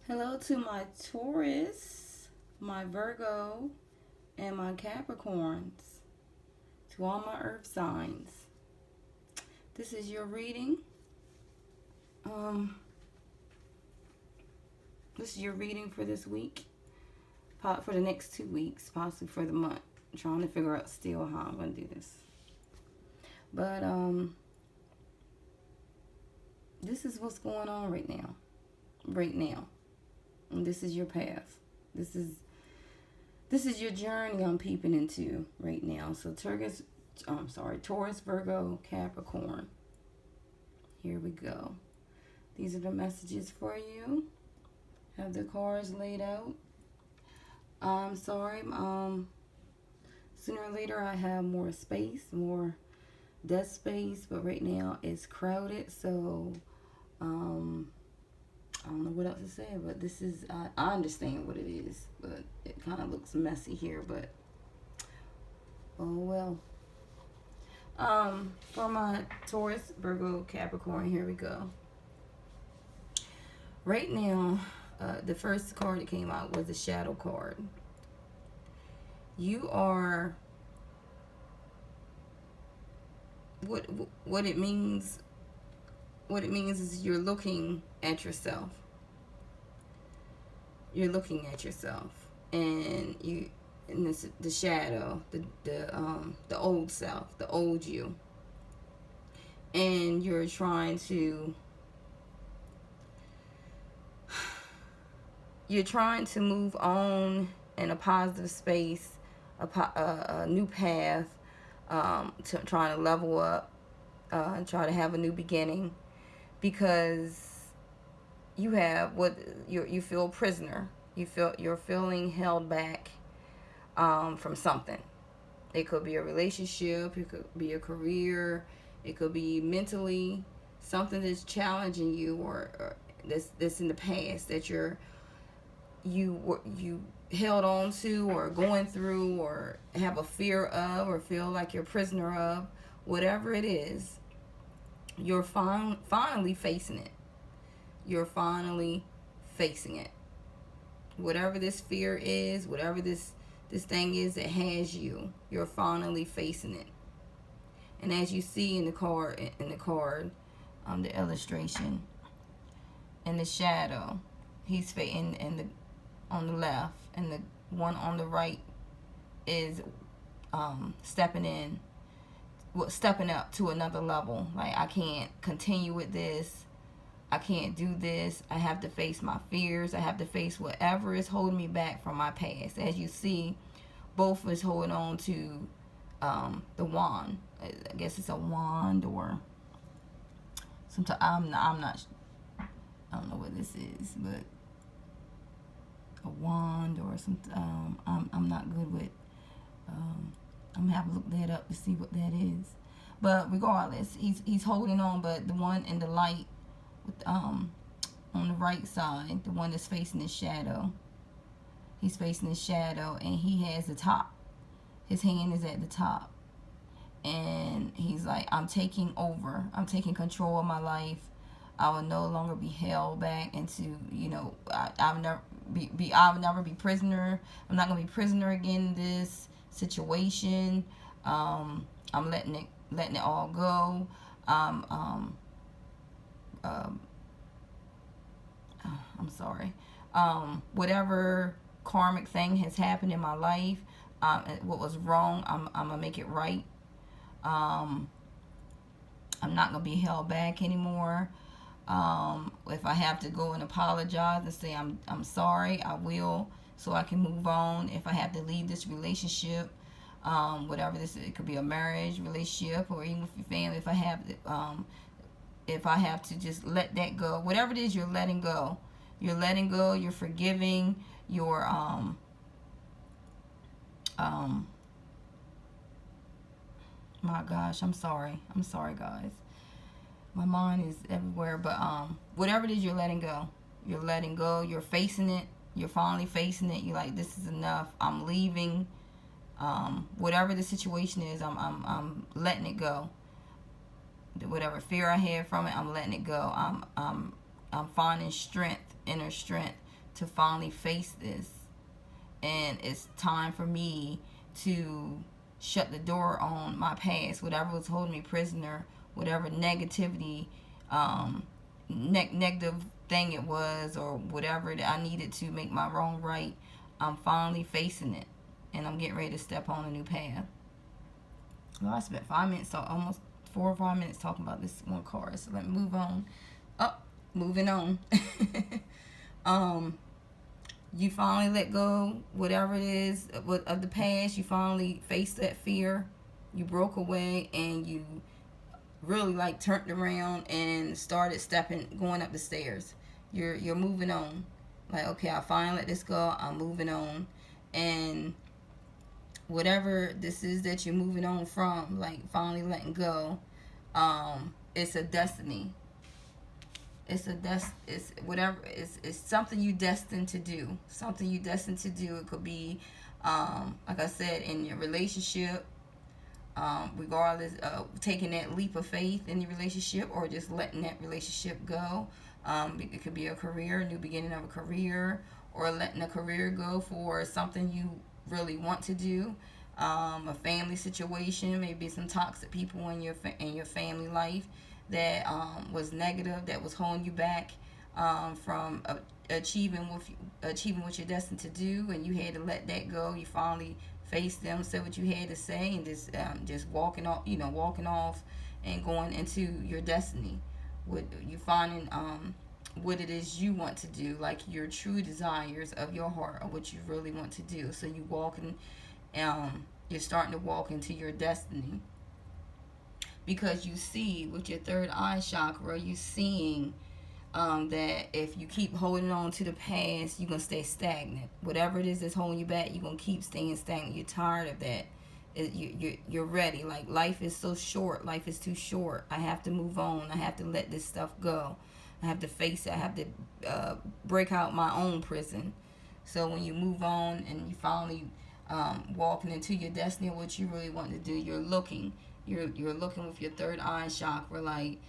Hello to my Taurus, my Virgo, and my Capricorns. To all my earth signs. This is your reading. Um, this is your reading for this week. For the next 2 weeks, possibly for the month. I'm trying to figure out still how I'm going to do this. But this is what's going on right now. Right now. And this is your path. This is your journey I'm peeping into right now. So Taurus, Virgo, Capricorn. Here we go. These are the messages for you. Have the cards laid out. I'm sorry. Sooner or later I have more space, more desk space, but right now it's crowded. So I don't know what else to say, but this is, I understand what it is, but it kind of looks messy here, but oh well. For my Taurus, Virgo, Capricorn, here we go. Right now, the first card that came out was the Shadow card. You are, what it means is you're looking at yourself. You're looking at yourself, and the shadow, the old self, the old you, and you're trying to move on in a positive space, a new path, trying to level up, and try to have a new beginning. Because you have you feel a prisoner. You're feeling held back from something. It could be a relationship. It could be a career. It could be mentally something that's challenging you, or that's in the past that you held on to, or going through, or have a fear of, or feel like you're a prisoner of. Whatever it is, you're finally facing it. You're finally facing it. Whatever this fear is, whatever this thing is that has you, you're finally facing it. And as you see in the card, the illustration, in the shadow, he's facing, on the left, and the one on the right is stepping up to another level. Like, I can't continue with this. I can't do this. I have to face my fears. I have to face whatever is holding me back from my past. As you see, both is holding on to the wand. I guess it's a wand, or sometimes I'm not. I don't know what this is, but a wand or something. I'm not good with. I'm gonna have to look that up to see what that is. But regardless, he's holding on. But the one in the light, with on the right side, the one that's facing the shadow, he's facing the shadow, and he has the top. His hand is at the top, and he's like, I'm taking over. I'm taking control of my life. I will no longer be held back into, I'll never be prisoner. I'm not gonna be prisoner again in this situation. I'm letting it all go. I'm sorry. Whatever karmic thing has happened in my life, what was wrong, I'm gonna make it right. I'm not gonna be held back anymore. If I have to go and apologize and say I'm sorry, I will, so I can move on. If I have to leave this relationship, whatever this is, it could be a marriage, relationship, or even with your family. If I have to just let that go, whatever it is, you're letting go. You're letting go. You're forgiving. You're my gosh, I'm sorry, guys. My mind is everywhere, but whatever it is, you're letting go. You're letting go. You're facing it. You're finally facing it. You're like, this is enough. I'm leaving. Whatever the situation is, I'm letting it go. Whatever fear I had from it, I'm letting it go. I'm finding strength, inner strength, to finally face this. And it's time for me to shut the door on my past, whatever was holding me prisoner, whatever negativity, negative thing it was, or whatever that I needed to make my wrong right. I'm finally facing it, and I'm getting ready to step on a new path. Well, I spent 5 minutes, almost 4 or 5 minutes talking about this one card, so let me move on. Moving on. You finally let go, whatever it is of the past. You finally faced that fear. You broke away, and you really like turned around and started going up the stairs. You're moving on. Like, okay, I finally let this go. I'm moving on, and whatever this is that you're moving on from, like finally letting go, it's a destiny. It's whatever. It's something you destined to do. Something you destined to do. It could be, like I said, in your relationship, regardless of taking that leap of faith in your relationship, or just letting that relationship go. It could be a career, a new beginning of a career, or letting a career go for something you really want to do. A family situation, maybe some toxic people in your family life that was negative, that was holding you back from achieving what you're destined to do, and you had to let that go. You finally faced them, said what you had to say, and just walking off and going into your destiny. What you finding what it is you want to do, like your true desires of your heart, or what you really want to do. So you you're starting to walk into your destiny. Because you see, with your third eye chakra, you seeing that if you keep holding on to the past, you're going to stay stagnant. Whatever it is that's holding you back, you're going to keep staying stagnant. You're tired of that. You're ready. Like, life is so short. Life is too short. I have to move on. I have to let this stuff go. I have to face it. I have to break out my own prison. So when you move on and you finally walking into your destiny, what you really want to do, you're looking with your third eye chakra, like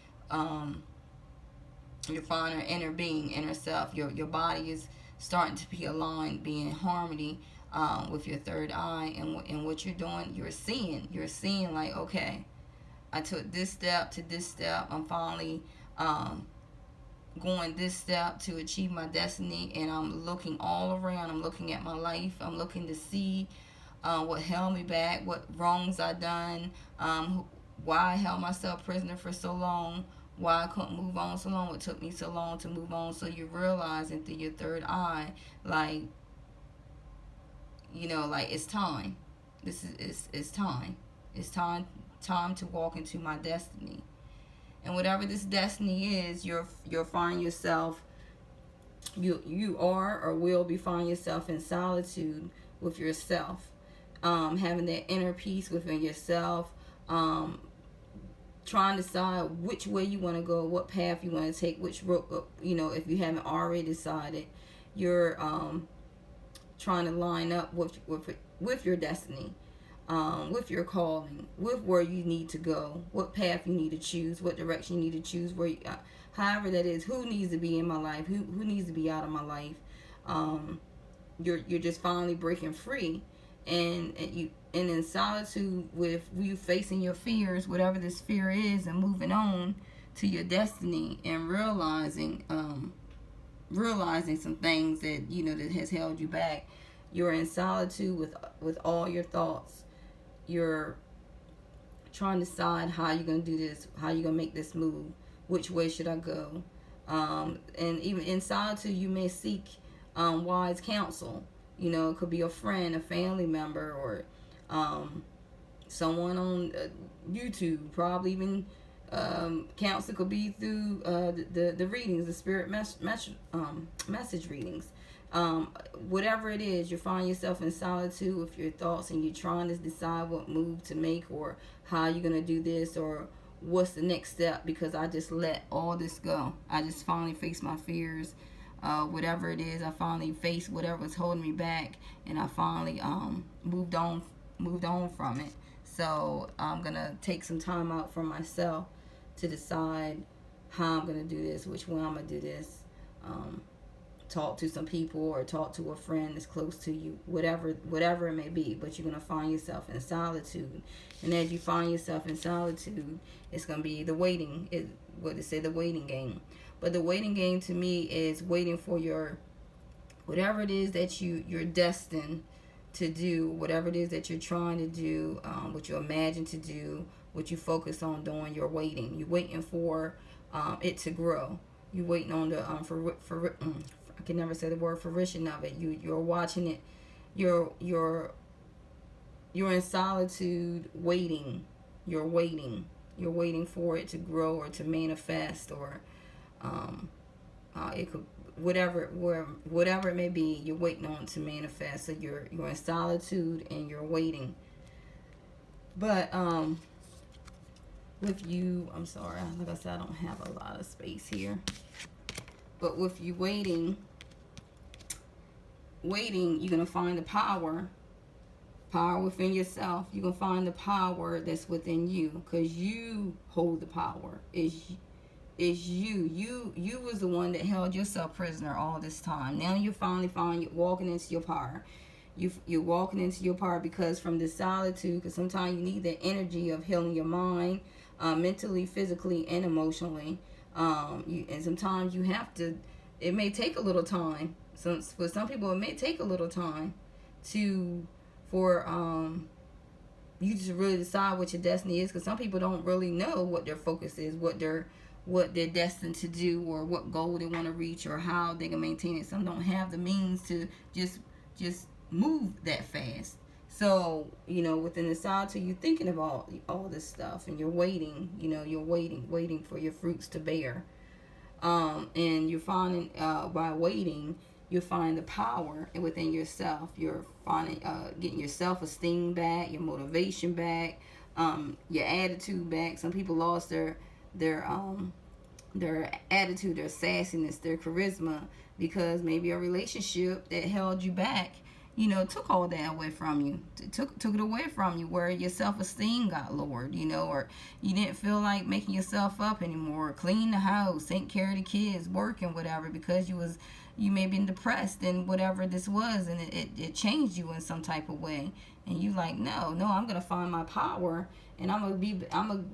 you're finding inner being, inner self. Your body is starting to be aligned, be in harmony with your third eye, and what you're doing, you're seeing like, okay, I took this step to this step. I'm finally going this step to achieve my destiny, and I'm looking all around. I'm looking at my life. I'm looking to see what held me back, what wrongs I done, why I held myself prisoner for so long, why I couldn't move on so long, what took me so long to move on. So you're realizing through your third eye, like, like, it's time. It's time. It's time to walk into my destiny. And whatever this destiny is, you're finding yourself, you are or will be finding yourself in solitude with yourself, having that inner peace within yourself, trying to decide which way you want to go, what path you want to take, which road, if you haven't already decided, you're trying to line up with your destiny, with your calling, with where you need to go, what path you need to choose, what direction you need to choose, however that is, who needs to be in my life, who needs to be out of my life. You're just finally breaking free, and in solitude with you facing your fears, whatever this fear is, and moving on to your destiny, and realizing some things that that has held you back. You're in solitude with all your thoughts. You're trying to decide how you're going to do this, how you're going to make this move, which way should I go. And even in solitude, you may seek wise counsel. It could be a friend, a family member, or someone on YouTube. Probably even counsel could be through the readings, the spirit message readings. Whatever it is, you find yourself in solitude with your thoughts, and you're trying to decide what move to make, or how you're going to do this, or what's the next step, because I just let all this go. I just finally faced my fears. Whatever it is, I finally faced whatever was holding me back, and I finally moved on from it. So I'm going to take some time out for myself to decide how I'm going to do this, which way I'm going to do this. talk to some people or talk to a friend that's close to you, whatever it may be. But you're going to find yourself in solitude. And as you find yourself in solitude, it's going to be the waiting, the waiting game. But the waiting game to me is waiting for your, whatever it is that you're destined to do, whatever it is that you're trying to do, what you imagine to do, what you focus on doing, you're waiting. You're waiting for it to grow. You're waiting on the I can never say the word fruition of it. You're watching it. You're in solitude, waiting. You're waiting. You're waiting for it to grow or to manifest, or it could, whatever it may be. You're waiting on it to manifest. So you're in solitude and you're waiting. But with you, I'm sorry, like I said, I don't have a lot of space here. But with you waiting, you're gonna find the power within yourself. You're gonna find the power that's within you, because you hold the power. Is you was the one that held yourself prisoner all this time. Now you finally walking into your power. You're walking into your power, because from the solitude, because sometimes you need the energy of healing your mind, mentally, physically, and emotionally. And sometimes you have to, it may take a little time. So for some people, it may take a little time for you to really decide what your destiny is, because some people don't really know what their focus is, what they're destined to do, or what goal they want to reach, or how they can maintain it. Some don't have the means to just move that fast. So, within the solitude, you're thinking about all this stuff, and you're waiting. You're waiting for your fruits to bear. And you're finding, by waiting, you find the power within yourself. You're finding, getting your self-esteem back, your motivation back, your attitude back. Some people lost their attitude, their sassiness, their charisma, because maybe a relationship that held you back, took all that away from you. Took it away from you, where your self-esteem got lowered, or you didn't feel like making yourself up anymore, clean the house, take care of the kids, working, whatever, because you may have been depressed and whatever this was, and it changed you in some type of way. And you like, no, I'm gonna find my power, and I'm gonna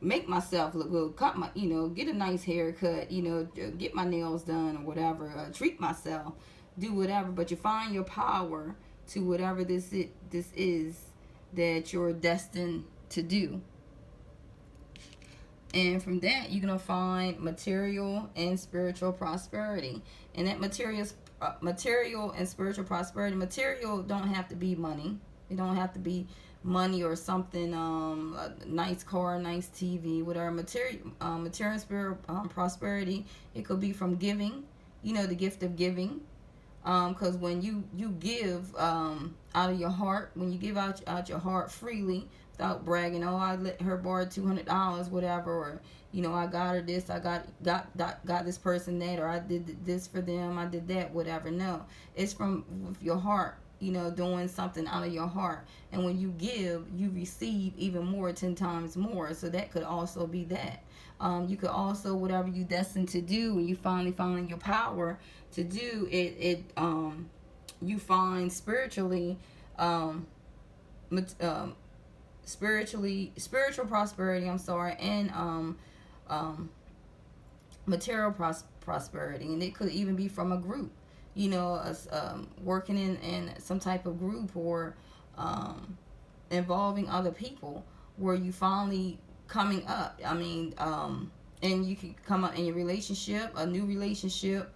make myself look good, cut my, get a nice haircut, get my nails done or whatever, treat myself, do whatever. But you find your power to whatever this is that you're destined to do. And from that, you're going to find material and spiritual prosperity. And that material and spiritual prosperity, material don't have to be money. It don't have to be money or something, a nice car, nice TV, whatever. Material and spiritual prosperity, it could be from giving, the gift of giving. Because when you give out of your heart, when you give out your heart freely, without bragging, I let her borrow $200, whatever, or I got her this, I got this person that, or I did this for them, I did that, whatever. No, it's from with your heart, doing something out of your heart. And when you give, you receive even more, 10 times more. So that could also be that. You could also, whatever you destined to do, when you finally find your power to do it, you find spiritual prosperity, and material prosperity. And it could even be from a group, working in some type of group, or involving other people, where you finally coming up. And you can come up in your relationship, a new relationship,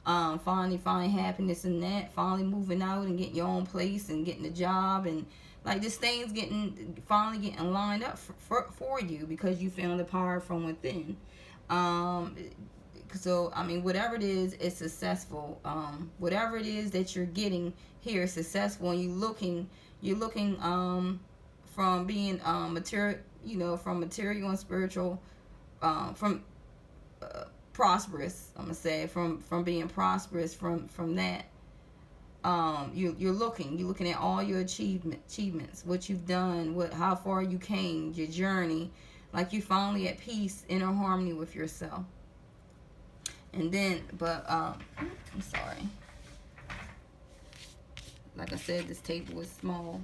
finally find happiness in that, finally moving out and getting your own place and getting a job, and like this thing's finally getting lined up for you, because you found the power from within. So whatever it is, it's successful. Whatever it is that you're getting here is successful, and you're looking from being material, from material and spiritual, from prosperous. I'm gonna say from being prosperous from that. You're looking at all your achievements, what you've done, how far you came, your journey. Like you're finally at peace, inner harmony with yourself. And then, but I'm sorry. Like I said, this table is small.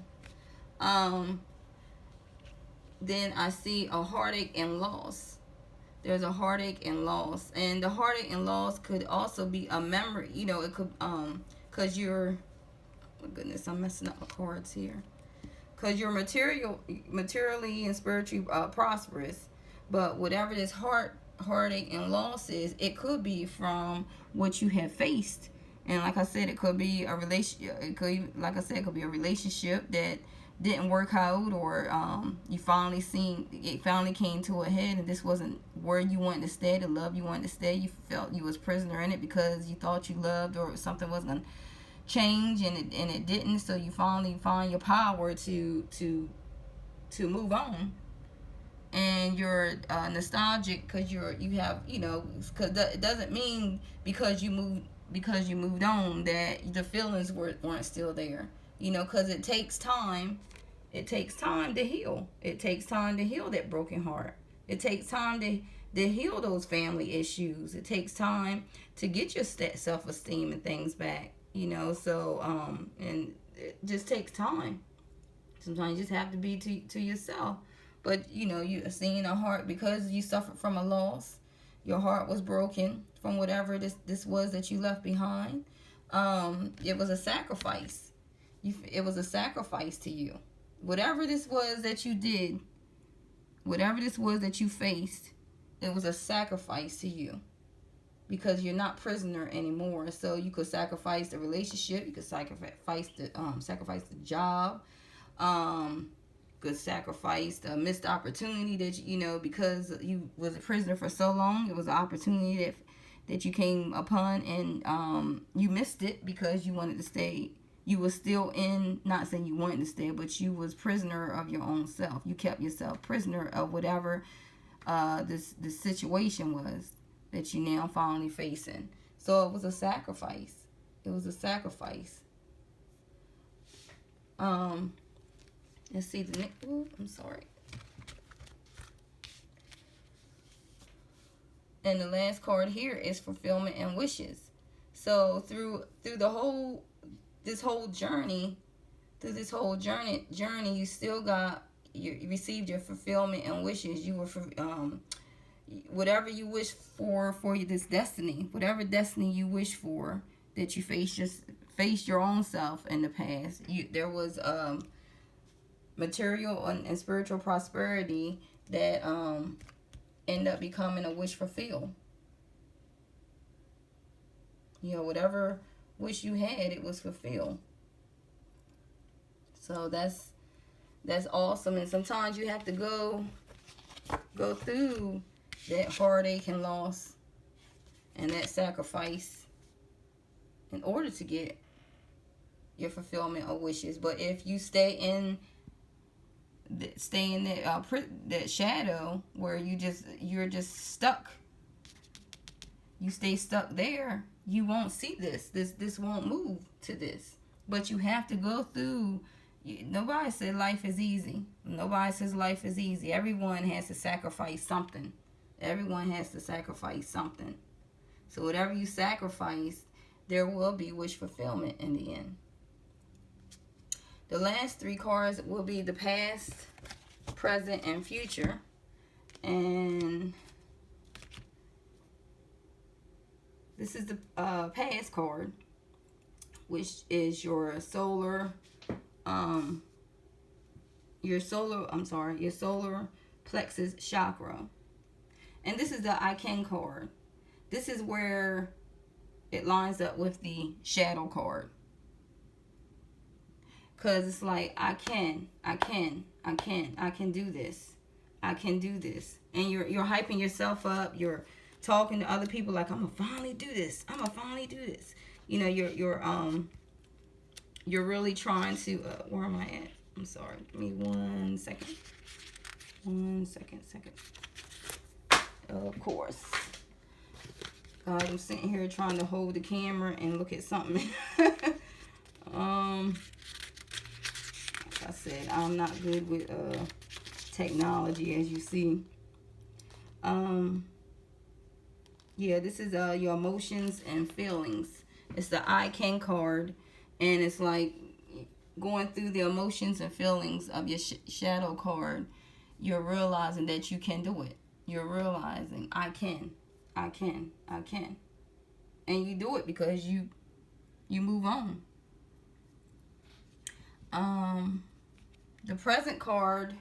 Then I see a heartache and loss. There's a heartache and loss, and the heartache and loss could also be a memory. You know, it could cause you're, oh goodness, I'm messing up my cards here. Cause you're materially and spiritually prosperous, but whatever this heartache and loss is, it could be from what you have faced. And like I said, it could be a relationship. It could, like I said, it could be a relationship that didn't work out, or you finally seen it finally came to a head, and this wasn't where you wanted to stay, the love you wanted to stay. You felt you was prisoner in it because you thought you loved, or something was gonna change, and it didn't. So you finally find your power to move on, and you're nostalgic because you have, you know, because it doesn't mean because you moved on that the feelings weren't still there. You know, because it takes time. It takes time to heal. It takes time to heal that broken heart. It takes time to heal those family issues. It takes time to get your self-esteem and things back. You know, so and it just takes time. Sometimes you just have to be to yourself. But you know, you seeing a heart because you suffered from a loss. Your heart was broken from whatever this was that you left behind. It was a sacrifice. It was a sacrifice to you. Whatever this was that you did, whatever this was that you faced, it was a sacrifice to you. Because you're not prisoner anymore. So you could sacrifice the relationship. You could sacrifice the job. Could sacrifice the missed opportunity that, you know, because you was a prisoner for so long. It was an opportunity that you came upon, and you missed it because you wanted to stay. You was still in, not saying you wanted to stay, but you was prisoner of your own self. You kept yourself prisoner of whatever this situation was that you now finally facing. So it was a sacrifice. It was a sacrifice. Let's see the next. I'm sorry. And the last card here is fulfillment and wishes. So through the whole journey, you still got, you received your fulfillment and wishes. You were whatever you wish for this destiny, whatever destiny you wish for, that you faced your own self in the past. There was material and spiritual prosperity that end up becoming a wish fulfilled. You know, whatever wish you had, it was fulfilled. So that's awesome. And sometimes you have to go through that heartache and loss and that sacrifice in order to get your fulfillment of wishes. But if you stay in that shadow where you're just stuck, you stay stuck there, you won't see this won't move to this. But you have to go through. Nobody said life is easy. Nobody says life is easy. Everyone has to sacrifice something. Everyone has to sacrifice something. So whatever you sacrifice, there will be wish fulfillment in the end. The last three cards will be the past, present, and future. And this is the past card, which is your solar plexus chakra. And this is the I can card. This is where it lines up with the shadow card. Because it's like, I can do this. I can do this. And you're hyping yourself up. You're talking to other people like, I'm going to finally do this. I'm going to finally do this. You know, you're really trying to, where am I at? I'm sorry. Give me 1 second. 1 second. Of course. God, I'm sitting here trying to hold the camera and look at something. Like I said, I'm not good with technology, as you see. Yeah, this is your emotions and feelings. It's the I Can card, and it's like going through the emotions and feelings of your shadow card. You're realizing that you can do it. You're realizing I can, I can, I can, and you do it because you move on. The present card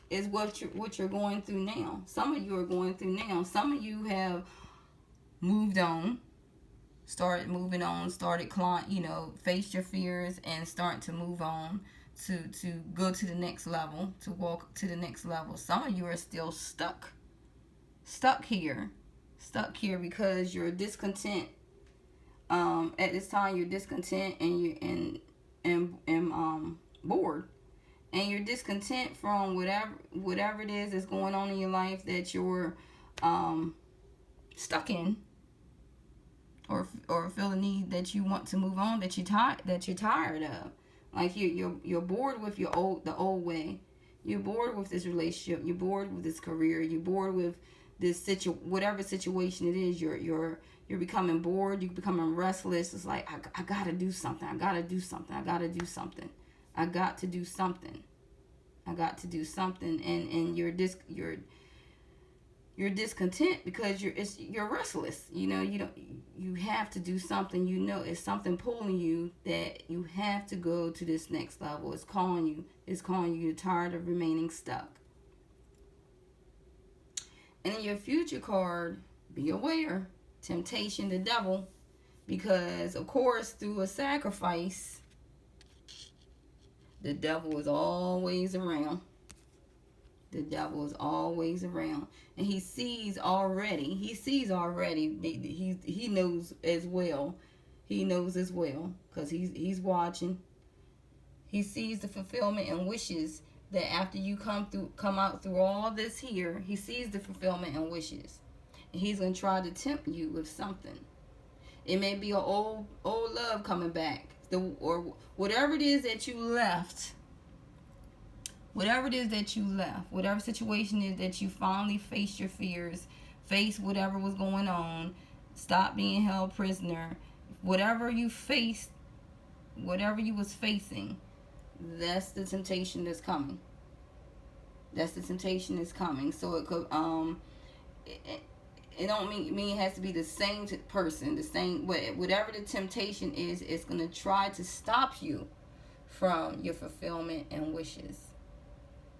is what you're going through now. Some of you are going through now. Some of you have moved on, started moving on, started faced your fears and start to move on to go to the next level, to walk to the next level. Some of you are still stuck here because you're discontent. At this time, you're discontent and you bored, and you're discontent from whatever it is that's going on in your life that you're stuck in, or feel the need that you want to move on, that you're tired of. Like you're bored with the old way. You're bored with this relationship. You're bored with this career. You're bored with this whatever situation it is. You're becoming bored. You're becoming restless. It's like I gotta do something. I gotta do something. I gotta do something. I got to do something. I got to do something. And you're discontent because you're restless. You have to do something. It's something pulling you that you have to go to this next level. It's calling you. You're tired of remaining stuck. And in your future card, be aware. Temptation, the devil, because of course through a sacrifice, the devil is always around. The devil is always around, and he sees already. He knows as well. He knows as well because he's watching. He sees the fulfillment and wishes that after you come out through all this here, he sees the fulfillment and wishes. And he's gonna try to tempt you with something. It may be an old love coming back, or whatever it is that you left. Whatever it is that you left, whatever situation is that you finally faced your fears, faced whatever was going on, stop being held prisoner. Whatever you faced, whatever you was facing, that's the temptation that's coming. That's the temptation that's coming. So it could it don't mean it has to be the same person, the same whatever the temptation is, it's gonna try to stop you from your fulfillment and wishes.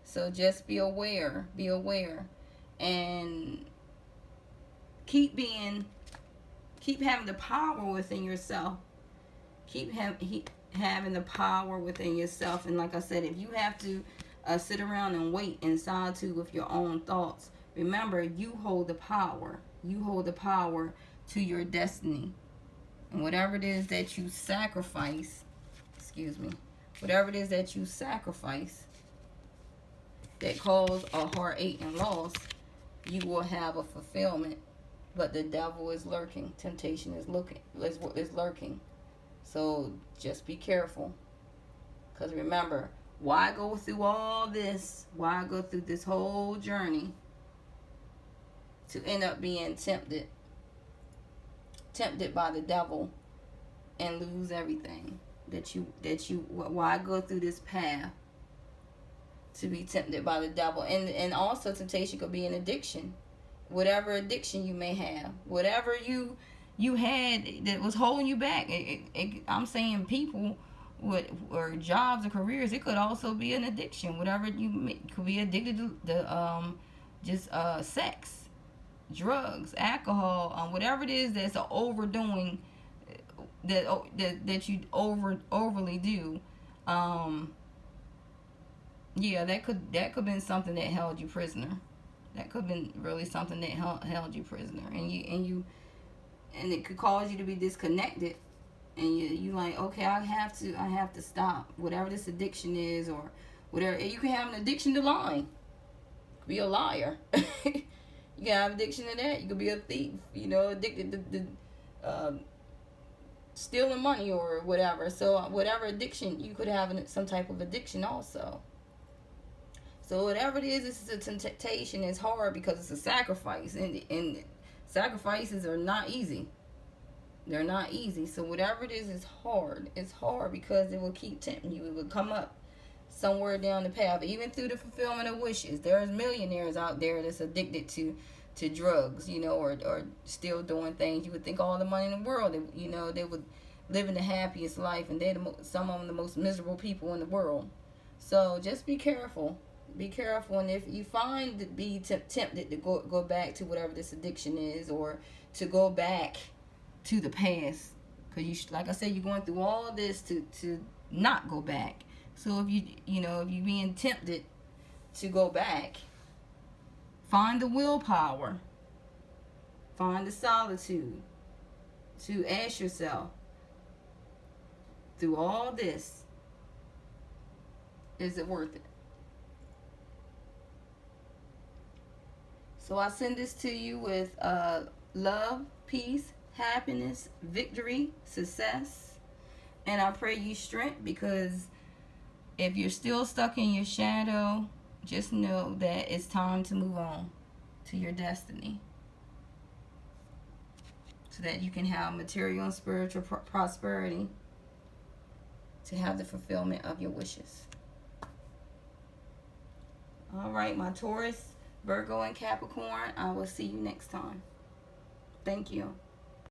So just be aware, and keep having the power within yourself. Keep having the power within yourself. And like I said, if you have to sit around and wait in solitude with your own thoughts, remember you hold the power. You hold the power to your destiny. And whatever it is that you sacrifice, whatever it is that you sacrifice that cause a heartache and loss, you will have a fulfillment. But the devil is lurking. Temptation is lurking. So just be careful. Because remember, why go through all this? Why go through this whole journey to end up being tempted by the devil and lose everything why go through this path to be tempted by the devil? And also temptation could be an addiction. Whatever addiction you may have, whatever you had that was holding you back. I'm saying people or jobs or careers, it could also be an addiction. Whatever could be addicted to just sex, drugs, alcohol, whatever it is that's an overdoing that you overly do. Yeah, that could have been something that held you prisoner. That could have been really something that held you prisoner, and it could cause you to be disconnected. And you like, okay, I have to stop whatever this addiction is, or whatever. You can have an addiction to lying. Be a liar. You can have addiction to that. You could be a thief. Addicted to stealing money or whatever. So whatever addiction, you could have some type of addiction also. So whatever it is, this is a temptation. It's hard because it's a sacrifice, and Sacrifices are not easy. They're not easy. So whatever it is hard. It's hard because it will keep tempting you. It will come up somewhere down the path. Even through the fulfillment of wishes. There's millionaires out there that's addicted to drugs, you know, or still doing things. You would think all the money in the world, you know, they would live in the happiest life, and they're some of them the most miserable people in the world. So just be careful. Be careful, and if you find to be tempted to go back to whatever this addiction is, or to go back to the past, because you like I said, you're going through all this to not go back. So if you know, if you're being tempted to go back, find the willpower, find the solitude to ask yourself, through all this, is it worth it? So I send this to you with love, peace, happiness, victory, success. And I pray you strength, because if you're still stuck in your shadow, just know that it's time to move on to your destiny, so that you can have material and spiritual prosperity, to have the fulfillment of your wishes. All right, my Taurus, Virgo, and Capricorn, I will see you next time. Thank you.